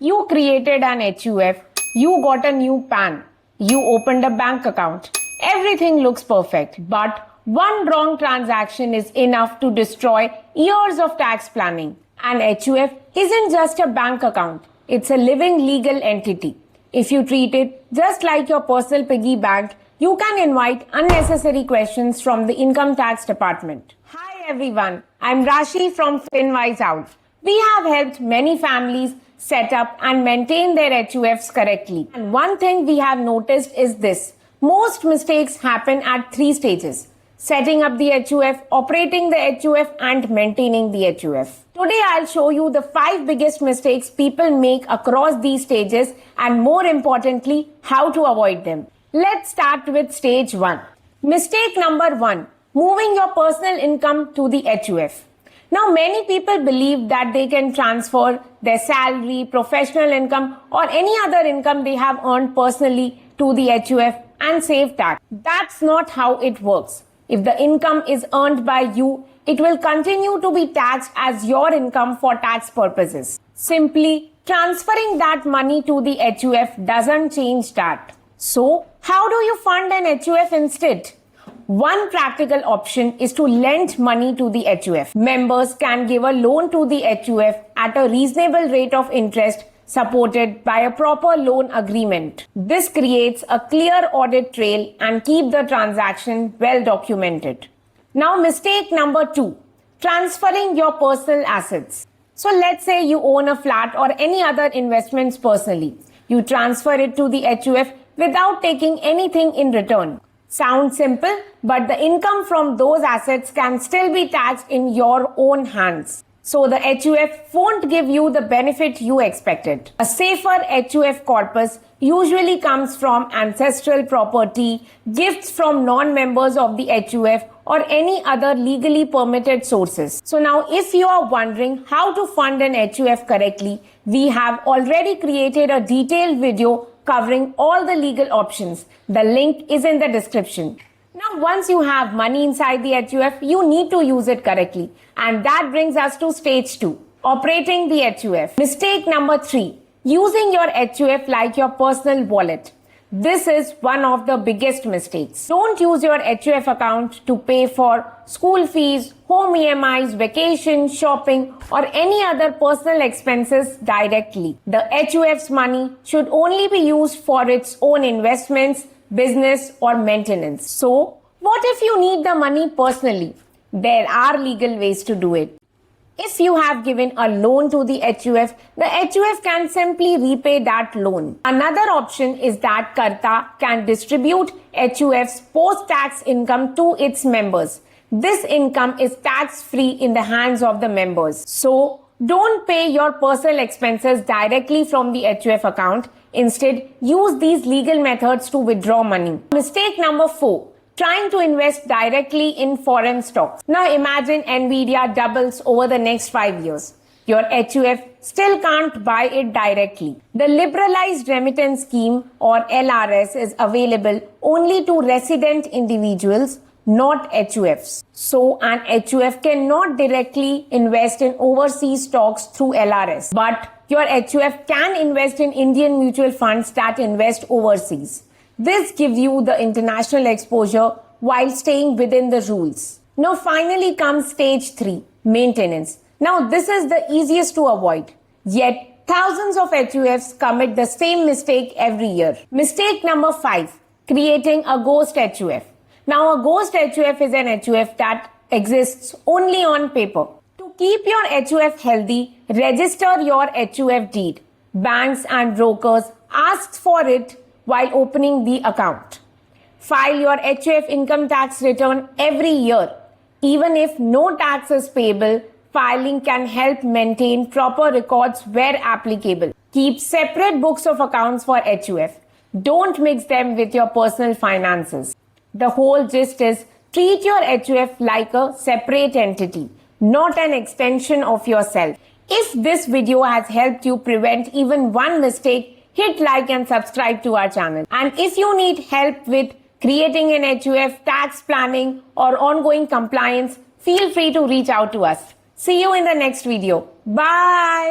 You created an HUF, you got a new PAN, you opened a bank account. Everything looks perfect, but one wrong transaction is enough to destroy years of tax planning. An HUF isn't just a bank account, it's a living legal entity. If you treat it just like your personal piggy bank, you can invite unnecessary questions from the income tax department. Hi everyone, I'm Rashi from FinWise Out. We have helped many families set up and maintain their HUFs correctly. And one thing we have noticed is this. Most mistakes happen at 3 stages. Setting up the HUF, operating the HUF and maintaining the HUF. Today I'll show you the 5 biggest mistakes people make across these stages and more importantly, how to avoid them. Let's start with stage 1. Mistake number 1. Moving your personal income to the HUF. Now many people believe that they can transfer their salary, professional income or any other income they have earned personally to the HUF and save tax. That's not how it works. If the income is earned by you, it will continue to be taxed as your income for tax purposes. Simply transferring that money to the HUF doesn't change that. So, how do you fund an HUF instead? One practical option is to lend money to the HUF. Members can give a loan to the HUF at a reasonable rate of interest supported by a proper loan agreement. This creates a clear audit trail and keep the transaction well documented. Now mistake number 2, transferring your personal assets. So let's say you own a flat or any other investments personally. You transfer it to the HUF without taking anything in return. Sounds simple, but the income from those assets can still be taxed in your own hands. So the HUF won't give you the benefit you expected. A safer HUF corpus usually comes from ancestral property, gifts from non-members of the HUF or any other legally permitted sources. So now if you are wondering how to fund an HUF correctly, we have already created a detailed video covering all the legal options. The link is in the description. Now, once you have money inside the HUF, you need to use it correctly. And that brings us to stage 2, operating the HUF. Mistake number 3, using your HUF like your personal wallet. This is one of the biggest mistakes. Don't use your HUF account to pay for school fees, home EMIs, vacation, shopping, or any other personal expenses directly. The HUF's money should only be used for its own investments, business, or maintenance. So, what if you need the money personally? There are legal ways to do it. If you have given a loan to the HUF can simply repay that loan. Another option is that Karta can distribute HUF's post-tax income to its members. This income is tax-free in the hands of the members. So, don't pay your personal expenses directly from the HUF account. Instead, use these legal methods to withdraw money. Mistake number 4. Trying to invest directly in foreign stocks. Now imagine Nvidia doubles over the next 5 years. Your HUF still can't buy it directly. The Liberalized Remittance Scheme or LRS is available only to resident individuals, not HUFs. So an HUF cannot directly invest in overseas stocks through LRS. But your HUF can invest in Indian mutual funds that invest overseas. This gives you the international exposure while staying within the rules. Now finally comes stage 3, maintenance. Now this is the easiest to avoid. Yet thousands of HUFs commit the same mistake every year. Mistake number 5, creating a ghost HUF. Now a ghost HUF is an HUF that exists only on paper. To keep your HUF healthy, register your HUF deed. Banks and brokers ask for it while opening the account. File your HUF income tax return every year. Even if no tax is payable, filing can help maintain proper records where applicable. Keep separate books of accounts for HUF. Don't mix them with your personal finances. The whole gist is treat your HUF like a separate entity, not an extension of yourself. If this video has helped you prevent even one mistake, hit like and subscribe to our channel. And if you need help with creating an HUF, tax planning or ongoing compliance, feel free to reach out to us. See you in the next video. Bye.